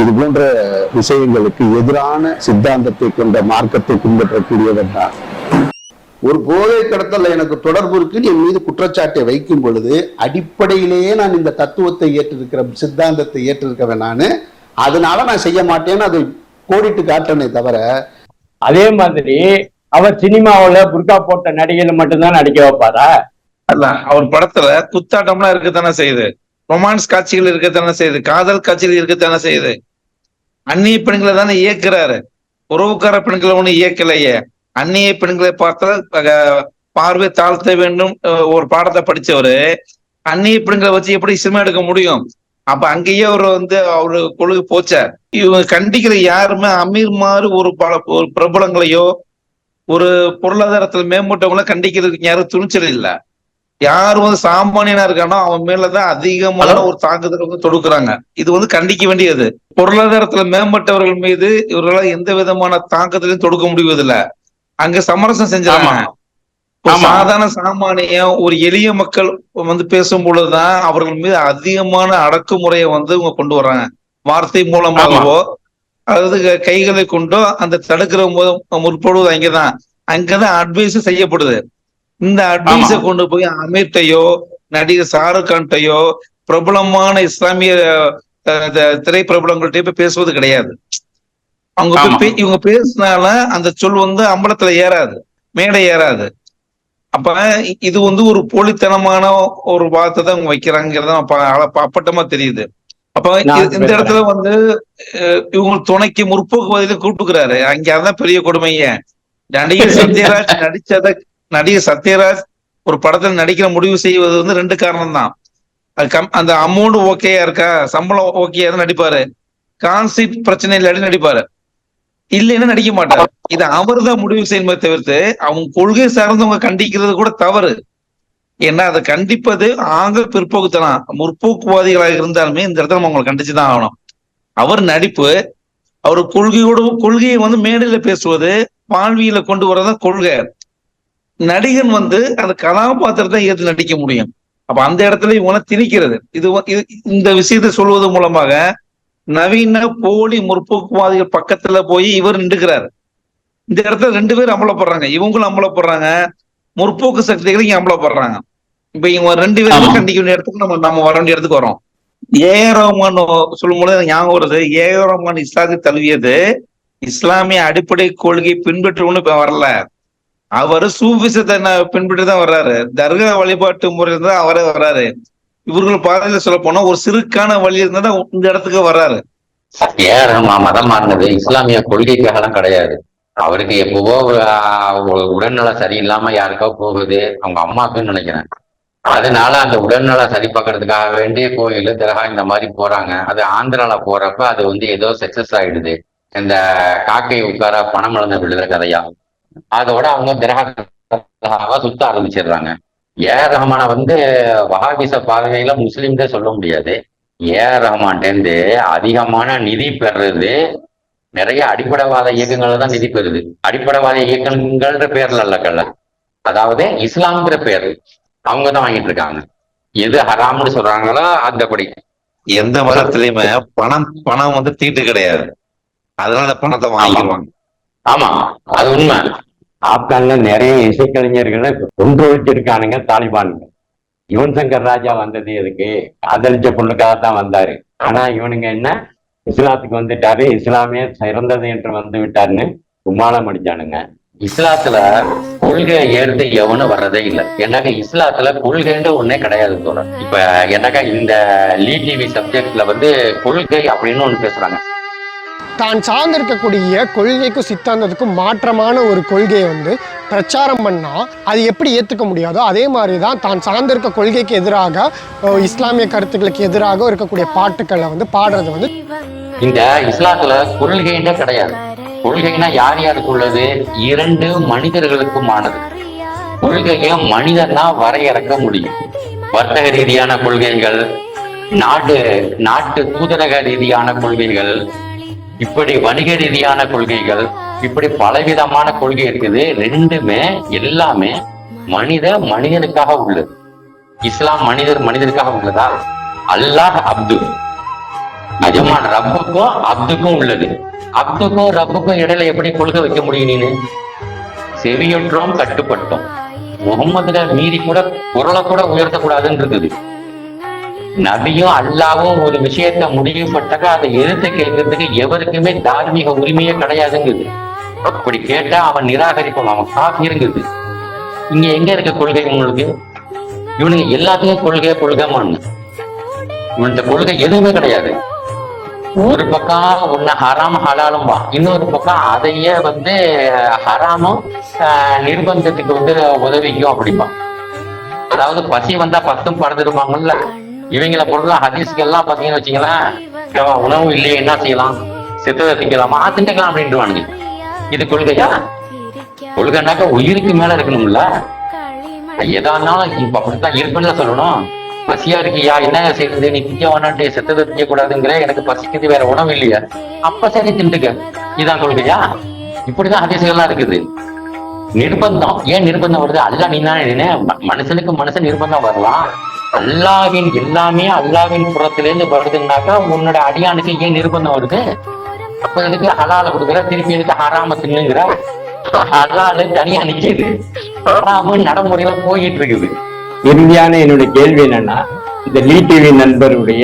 Speaker 6: இது போன்ற விஷயங்களுக்கு எதிரான சித்தாந்தத்தை கொண்ட மார்க்கத்தை பின்பற்றக்கூடியவர் தான். ஒரு போதை கடத்தல எனக்கு தொடர்பு இருக்கு என் மீது குற்றச்சாட்டை வைக்கும் பொழுது அடிப்படையிலேயே நான் இந்த தத்துவத்தை ஏற்றிருக்கிற சித்தாந்தத்தை ஏற்றிருக்கவேன் நானு, அதனால நான் செய்ய மாட்டேன்னு அதை கோடிட்டு காட்டனே தவிர.
Speaker 1: அதே மாதிரி அவர் சினிமாவுல புர்கா போட்ட நடிகையில மட்டும்தான் நடிக்க வைப்பாரா?
Speaker 5: அல்ல, அவர் படத்துல குத்தாட்டம்லாம் இருக்கத்தானே செய்யுது, ரொமான்ஸ் காட்சிகள் இருக்கத்தானே செய்யுது, காதல் காட்சிகள் இருக்கத்தானே செய்யுது. அந்நிய பெண்களை தானே இயக்குறாரு, உறவுக்கார பெண்களை ஒண்ணு இயக்கலையே. அந்நிய பெண்களை பார்த்தா பார்வை தாழ்த்த வேண்டும் ஒரு பாடத்தை படிச்சவரு அந்நிய பெண்களை வச்சு எப்படி சினிமா எடுக்க முடியும்? அப்ப அங்கேயே அவர் வந்து அவரு கொள்கை போச்சார். இவங்க கண்டிக்கிற யாருமே அமீர் மாதிரி ஒரு பிரபலங்களையோ ஒரு பொருளாதாரத்துல மேம்பட்டவங்கள கண்டிக்கிறதுக்கு யாரும் துணிச்சல் இல்லை. யாரு வந்து சாமானியனா இருக்கானோ அவன் மேலதான் அதிகமான ஒரு தாக்குதல் வந்து தொடுக்குறாங்க. இது வந்து கண்டிக்க வேண்டியது. பொருளாதாரத்துல மேம்பட்டவர்கள் மீது இவர்களால் எந்த விதமான தாக்குதலையும் தொடுக்க முடிவதில்லை. அங்க சமரசம் செஞ்சாங்க. சாதாரண சாமானியம் ஒரு எளிய மக்கள் வந்து பேசும் பொழுதுதான் அவர்கள் மீது அதிகமான அடக்குமுறையை வந்து இவங்க கொண்டு வர்றாங்க. வார்த்தை மூலமாகவோ அதாவது கைகளை கொண்டோ அந்த தடுக்கிற முற்படுவது அங்கதான் அட்வைஸ் செய்யப்படுது. இந்த அட்வைஸை கொண்டு போய் அமீர்டையோ நடிகர் ஷாருக் கான்டையோ பிரபலமான இஸ்லாமிய திரைப்பிரபலங்கள்ட்ட போய் பேசுவது கிடையாது. அவங்க இவங்க பேசினால அந்த சொல் வந்து அம்பலத்துல ஏறாது, மேடை ஏறாது. அப்ப இது ஒரு போலித்தனமான ஒரு வார்த்தை தான் வைக்கிறாங்கிறத அப்பட்டமா தெரியுது. அப்ப இந்த இடத்துல இவங்க துணைக்கு முற்போக்குவாதியில கூப்பிட்டுக்கிறாரு. அங்க அதான் பெரிய கொடுமையே. நடிகர் சத்யராஜ் ஒரு படத்துல நடிக்கிற முடிவு செய்வது 2 காரணம் தான். அந்த அமௌண்ட் ஓகேயா இருக்கா, சம்பளம் ஓகேயா தான் நடிப்பாரு. கான்செப்ட் பிரச்சனை இல்லாட்டி நடிப்பாரு, இல்லைன்னா நடிக்க மாட்டாரு. இது அவர் தான் முடிவு செய்யுமே தவிர்த்து அவங்க கொள்கை சார்ந்தவங்க கண்டிக்கிறது கூட தவறு. ஏன்னா அதை கண்டிப்பது பிற்போக்குத்தனம். முற்போக்குவாதிகளாக இருந்தாலுமே இந்த இடத்துல அவங்களை கண்டிச்சுதான் ஆகணும். அவர் நடிப்பு, அவர் கொள்கையை மேடையில பேசுவது, வாழ்வியல கொண்டு வரதான் கொள்கை. நடிகன் அந்த கதாபாத்திரத்தை ஏற்று நடிக்க முடியும். அப்ப அந்த இடத்துல இவங்க திணிக்கிறது. இந்த விஷயத்தை சொல்வது மூலமாக நவீன போலி முற்போக்குவாதிகள் பக்கத்துல போய் இவர் நின்றுக்கிறார். இந்த இடத்துல 2 பேர் அமலப்படுறாங்க. இவங்களும் அமலப்படுறாங்க, முற்போக்கு சக்திகளும் இங்க அமலப்படுறாங்க. இப்ப இவங்க 2 பேரும் கண்டிக்க வேண்டிய இடத்துக்கு நம்ம வர வேண்டிய இடத்துக்கு வரோம். ஏஆர் ரஹ்மான் சொல்லும் பொழுது ஞாபகம் வருது. ஏஆர் ரஹ்மான் இஸ்லாத்தை தழுவியது இஸ்லாமிய அடிப்படை கொள்கை பின்பற்றுன்னு இப்ப வரல. அவரு சூஃபிசத்தை பின்பற்றி தான் வர்றாரு. தர்கா வழிபாட்டு முறையில தான் அவரே வர்றாரு. இவர்கள் பாதையில சொல்ல போனா ஒரு சிறுக்கான வழி இருந்தா தான் இந்த இடத்துக்கு வர்றாரு.
Speaker 4: ஏஆர் ரஹ்மான் மதம் மாறினது இஸ்லாமிய கொள்கைக்காகலாம் கிடையாது. அவருக்கு எப்பவோ உடல்நல சரியில்லாம யாருக்கோ போகுது, அவங்க அம்மாக்குன்னு நினைக்கிறேன். அதனால அந்த உடல்நல சரி பார்க்கறதுக்காக வேண்டிய கோயில் தர்கா இந்த மாதிரி போறாங்க. அது ஆந்திரால போறப்ப அது ஏதோ சக்சஸ் ஆயிடுது. இந்த காக்கை உட்கார பணம் இழந்த விடுதலை கதையா, அதோட அவங்க தர்காவா சுத்த ஆரம்பிச்சிடுறாங்க. ஏஆர் ரஹ்மான வஹாபிச பார்வையில முஸ்லீம்தே சொல்ல முடியாது. ஏஆர் ரஹ்மான்டேந்து அதிகமான நிதி பெறுறது நிறைய அடிப்படைவாத இயக்கங்கள்ல தான் நிதி பெறுது. அடிப்படைவாத இயக்கங்கள்ன்ற பேர்ல அல்ல, அதாவது இஸ்லாம்ங்கிற பேரு அவங்க தான் வாங்கிட்டு இருக்காங்க. எது ஹராம்னு சொல்றாங்களோ அந்தபடி.
Speaker 5: எந்த மதத்திலயுமே பணம் தீட்டு கிடையாது. அதனால பணத்தை வாங்கிடுவாங்க.
Speaker 4: ஆமா, அது உண்மை. ஆப்கான்ல நிறைய இசைக்கலைஞர்களை கொண்டு வச்சிருக்கானுங்க தாலிபானுங்க. யுவன் சங்கர் ராஜா வந்தது எதுக்கு? காதலிச்ச பொண்ணுக்காகத்தான் வந்தாரு. ஆனா இவனுங்க என்ன இஸ்லாத்துக்கு வந்துட்டாரு, இஸ்லாமிய சிறந்தது என்று விட்டாருன்னு கும்மாளம் அடிச்சானுங்க. இஸ்லாத்துல கொள்கையை ஏற்று எவனும் வர்றதே இல்லை. என்னக்கா இஸ்லாத்துல கொள்கைன்ற ஒன்னே கிடையாது தோற. இப்ப என்னக்கா இந்த லீ டிவி சப்ஜெக்ட்ல கொள்கை அப்படின்னு ஒண்ணு பேசுறாங்க.
Speaker 3: தான் சார்ந்திருக்கக்கூடிய கொள்கைக்கும் சித்தாந்தத்துக்கும் மாற்றமான ஒரு கொள்கையை பிரச்சாரம் பண்ணால் அது எப்படி ஏற்றுக்க முடியாதோ அதே மாதிரி தான் சார்ந்திருக்க கொள்கைக்கு எதிராக இஸ்லாமிய கருத்துக்களுக்கு எதிராக இருக்கக்கூடிய பாட்டுக்களை பாடுறது
Speaker 4: இந்த இஸ்லாத்துல கொள்கைன்றே கிடையாது. கொள்கைனா யார் யாருக்கு உள்ளது? 2 மனிதர்களுக்குமானது. கொள்கையை மனிதனா வரையறுக்க முடியும். வர்த்தக ரீதியான கொள்கைகள், நாட்டு தூதரக ரீதியான கொள்கைகள், இப்படி வணிக ரீதியான கொள்கைகள், இப்படி பலவிதமான கொள்கை இருக்குது. 2மே எல்லாமே மனிதனுக்காக உள்ளது. இஸ்லாம் மனிதருக்காக உள்ளதா? அல்லாஹ் அப்து நிஜமான ரப்புக்கும் அப்துக்கும் உள்ளது. அப்துக்கும் ரப்புக்கும் இடையில எப்படி கொள்கை வைக்க முடியும்? நீனு செவியொற்றோம் கட்டுப்பட்டோம். முகம்மதுல மீறி கூட குரலை கூட உயர்த்தக்கூடாதுன்னு இருக்குது. நபியும் அல்லாவும் ஒரு விஷயத்த முடிவுபட்டாக்க அதை எதிர்த்து கேட்கறதுக்கு எவருக்குமே தார்மீக உரிமையே கிடையாதுங்குது. அப்படி கேட்டா அவன் நிராகரிப்பான், அவன் காஃபிருங்குது. இங்க எங்க இருக்க கொள்கை உங்களுக்கு? இவனுக்கு எல்லாத்துக்கும் கொள்கைமான்னு இவன்கிட்ட கொள்கை எதுவுமே கிடையாது. ஒரு பக்கம் ஒன்னு ஹராம் ஹலாலும்பா, இன்னொரு பக்கம் அதையே ஹராமும் நிர்பந்தத்துக்கு உதவிக்கும் அப்படிப்பா. அதாவது பசி வந்தா 10 பறந்துடுவாங்கல்ல, இவங்களை பொருள் ஹதீஸ்க்கு எல்லாம் பாத்தீங்கன்னு வச்சுங்களேன், உணவு இல்லையே என்ன செய்யலாம், செத்ததை திங்கலாமா, திண்டுக்கலாம் அப்படின்ட்டுவானுங்க. இது கொள்கையா? கொள்கைனாக்க உயிருக்கு மேல இருக்கணும்ல. எதானாலும் இப்ப அப்படித்தான் இருப்புன்னு சொல்லணும். பசியா இருக்கியா, என்ன செய்யறது, நீ திங்க வேணான்ட்டு செத்ததை திங்க கூடாதுங்கிற, எனக்கு பசிக்குது வேற உணவு இல்லையா, அப்ப சரி திண்டுக்க. இதான் கொள்கையா? இப்படிதான் ஹதீஸ்கள்லாம் இருக்குது. நிர்பந்தம் ஏன் நிர்பந்தம் வருது? அல்ல நீ தான் மனுஷனுக்கு மனுஷன் நிர்பந்தம் வரலாம். அல்லாவின் எல்லாமே அல்லாவின் புறத்திலேருந்து வருதுன்னாக்கா உன்னோட அடியானுக்கு ஏன் நிர்பந்தம் வருது? அப்ப எதுக்கு ஹலால கொடுக்குற, திருப்பி எதுக்கு ஹராம தின்னுங்கிற? ஹலாலு தனியா நிக்குது, ஹராமு நடைமுறையில போயிட்டு இருக்குது.
Speaker 1: இறுதியான என்னுடைய கேள்வி என்னன்னா, இந்த லீ டிவி நண்பருடைய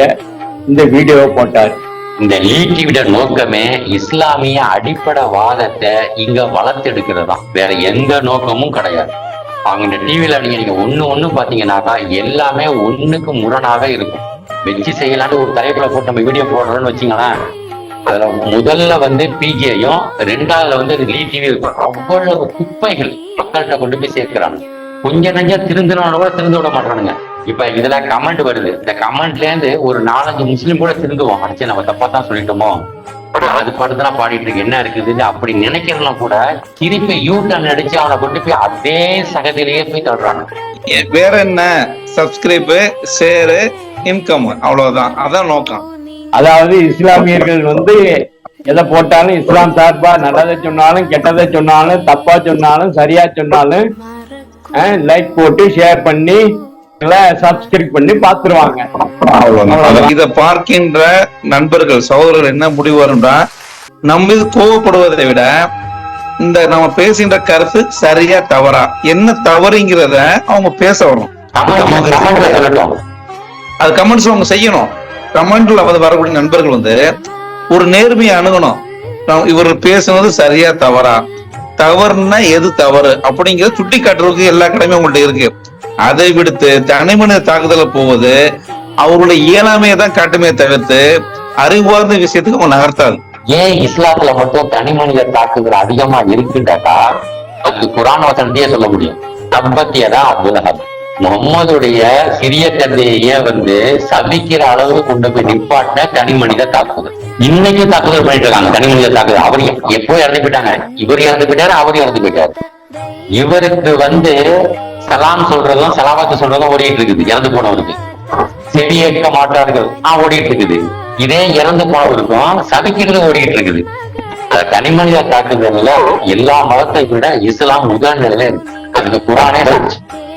Speaker 1: இந்த வீடியோவை போட்டார்.
Speaker 4: இந்த லீ டிவியோட நோக்கமே இஸ்லாமிய அடிப்படை வாதத்தை இங்க வளர்த்தெடுக்கிறதா, வேற எந்த நோக்கமும் கிடையாது. அவங்க இந்த டிவில நீங்க ஒண்ணு பாத்தீங்கன்னாக்கா எல்லாமே ஒண்ணுக்கு முரணாக இருக்கும். வச்சு செய்யலான்னு ஒரு தலைப்புல போட்டு நம்ம வீடியோ போடுறோம்னு வச்சுங்களேன், அதுல முதல்ல வந்து பிஜேயும் ரெண்டாவதுல வந்து லீ டிவி இருக்கும். அவ்வளவு குப்பைகள் மக்கள்கிட்ட கொண்டு போய் சேர்க்கிறாங்க. கொஞ்சம் நஞ்சம் திருந்தினவன கூட திருந்து விட மாட்டானுங்க. இப்ப இதுல கமெண்ட் வருது, இந்த கமெண்ட்ல இருந்து ஒரு 4-5 முஸ்லீம் கூட திருந்துவோம். அடிச்சு நம்ம தப்பா தான் சொல்லிட்டோமோ, அது பாட்டுதான் பாடிட்டு இருக்கு, என்ன இருக்குது அப்படி நினைக்கிறதுலாம் கூட திருப்பி யூட்டர்ன் அடிச்சு அவனை கொண்டு போய் அதே சகதியிலேயே போய் தள்ளுறாங்க.
Speaker 5: வேற என்ன, சப்ஸ்கிரைப், ஷேரு, இன்கம், அவ்வளவுதான். அதான் நோக்கம்.
Speaker 1: அதாவது இஸ்லாமியர்கள் வந்து எதை போட்டாலும் இஸ்லாம் சார்பா நல்லதை சொன்னாலும் கெட்டதை சொன்னாலும் தப்பா சொன்னாலும் சரியா சொன்னாலும் லைக் போட்டு ஷேர் பண்ணி சப்ஸ்கிரைப் பண்ணி பாத்துருவாங்க.
Speaker 5: இத பார்க்கின்ற நண்பர்கள் சகோதரர்கள் என்ன முடிவு வரும்னா, நம்ம இது கோவப்படுவதை விட இந்த நம்ம பேசுகின்ற கருத்து சரியா தவறா, என்ன தவறுங்கிறத அவங்க பேச வரணும். அது கமெண்ட்ஸ் அவங்க செய்யணும். கமெண்ட்ல வந்து வரக்கூடிய நண்பர்கள் வந்து ஒரு நேர்மையை அணுகணும். இவர் பேசுனது சரியா தவறா, தவறுன்னா எது தவறு அப்படிங்கிறத சுட்டி காட்டுறதுக்கு எல்லா கடமையும் உங்கள்ட்ட இருக்கு. அதை விடுத்து தனிமனித தாக்குதல போவது அவருடைய இயலாமையை தான் காட்டுமே தவிர்த்து அறிவார்ந்த விஷயத்துக்கு அவங்க நகர்த்தாது.
Speaker 4: ஏன் இஸ்லாத்துல மட்டும் தனி மனித தாக்குதல் அதிகமா இருக்குண்டாக்கா, அது குர்ஆன் வசனத்தையே சொல்ல முடியும். தப்பத்தியதா அபூலஹப், முகம்மதுடைய சிறிய தந்தையே வந்து சபிக்கிற அளவு கொண்டு போய் நிப்பாட்ட தனி மனித தாக்குதல். இன்னைக்கு தாக்குதல் பண்ணிட்டு இருக்காங்க, தனி மனித தாக்குதல். அவர் எப்போ இறந்து போயிட்டாங்க, இவர் இறந்து போயிட்டாரு, அவரும் இறந்து போயிட்டாரு. இவருக்கு வந்து சலாம் சொல்றதும் சலாமத்து சொல்றதும் ஓடிட்டு இருக்குது. இறந்து போனவருக்கு செடியேற்க மாட்டார்கள் ஓடிட்டு இருக்குது. இதே இறந்து போனவருக்கும் சபிக்கிறது ஓடிட்டு இருக்குது. தனி மனித தாக்குதல்ல எல்லா மதத்தை விட இஸ்லாம் முதல் நிலையில இருக்கு. அதுக்கு குர்ஆனே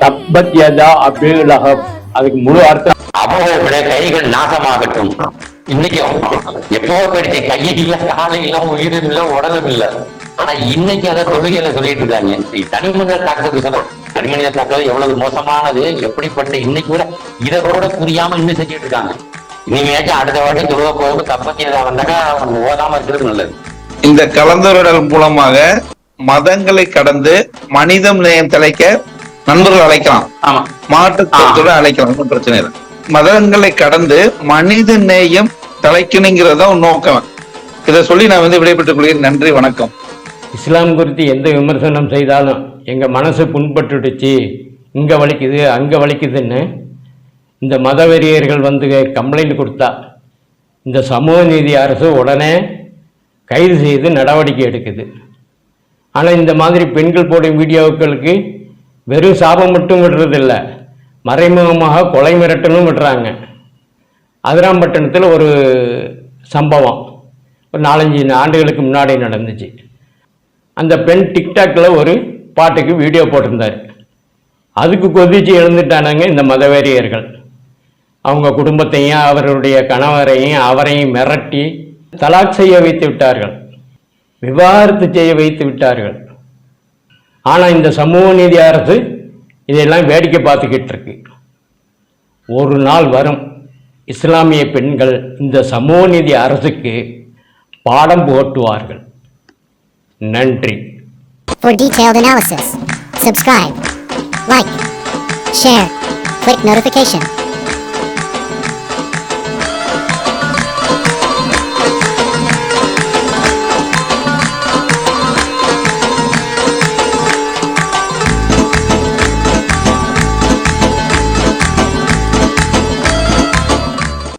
Speaker 1: தப்பத்யதா அபூலஹப், அதுக்கு முழு அர்த்தம்
Speaker 4: அபூலஹபுடைய கைகள் நாசமாகட்டும். இன்னைக்கும் எப்போ போயிடுச்சு, கையை இல்ல, காலை இல்ல, உயிர் இல்ல, உடலும் இல்ல. ஆனா இன்னைக்கு அதை தொழுகையில சொல்லிட்டு இருக்காங்க. தனிமனித தாக்குதல், தனிமனித தாக்குதல் எவ்வளவு மோசமானது, எப்படிப்பட்ட இன்னைக்கு கூட இதை கூட புரியாம இன்னும் செஞ்சுட்டு இருக்காங்க. இனிமேச்சும் அடுத்த வாட்டி தொழுக போகும்போது தப்பத்தியதா வந்தாக்கா ஓதாம இருக்கிறது நல்லது.
Speaker 5: இந்த கலந்துரையாடல் மூலமாக மதங்களை கடந்து மனிதம் நேயம் தலைக்க நண்பர்கள் அழைக்கலாம்.
Speaker 4: ஆமா,
Speaker 5: மாற்றுத்துடன் அழைக்கலாம், ஒன்றும் பிரச்சனை இல்லை. மதங்களை கடந்து மனித நேயம் தலைக்கணுங்கிறத நோக்கம். இதை சொல்லி நான் வந்து விடைபெற்றுக் கொள்கிறேன். நன்றி, வணக்கம்.
Speaker 1: இஸ்லாம் குறித்து எந்த விமர்சனம் செய்தாலும் எங்கள் மனசு புண்பட்டுடுச்சு, இங்கே வலிக்குது அங்கே வலிக்குதுன்னு இந்த மதவெறியர்கள் வந்து கம்ப்ளைண்ட் கொடுத்தா இந்த சமூக நீதி அரசு உடனே கைது செய்து நடவடிக்கை எடுக்குது. ஆனால் இந்த மாதிரி பெண்கள் போடும் வீடியோக்களுக்கு வெறும் சாபம் மட்டும் விடுறதில்லை, மறைமுகமாக கொலை மிரட்டலும் விடுறாங்க. அதிராம்பட்டினத்தில் ஒரு சம்பவம் ஒரு 4-5 ஆண்டுகளுக்கு முன்னாடி நடந்துச்சு. அந்த பெண் டிக்டாக்கில் ஒரு பாட்டுக்கு வீடியோ போட்டிருந்தார். அதுக்கு கொதிச்சு எழுந்துட்டானாங்க இந்த மதவெறியர்கள். அவங்க குடும்பத்தையும் அவருடைய கணவரையும் அவரையும் மிரட்டி தலாக் செய்ய வைத்து விட்டார்கள், விவாகரத்து செய்ய வைத்து விட்டார்கள். ஆனால் இந்த சமூக நீதி அரசு இதெல்லாம் வேடிக்கை பார்த்துக்கிட்டு இருக்கு. ஒரு நாள் வரும், இஸ்லாமிய பெண்கள் இந்த சமூக நீதி அரசுக்கு பாடம் போட்டுவார்கள். நன்றி.
Speaker 7: For detailed analysis, subscribe, like, share, click notification.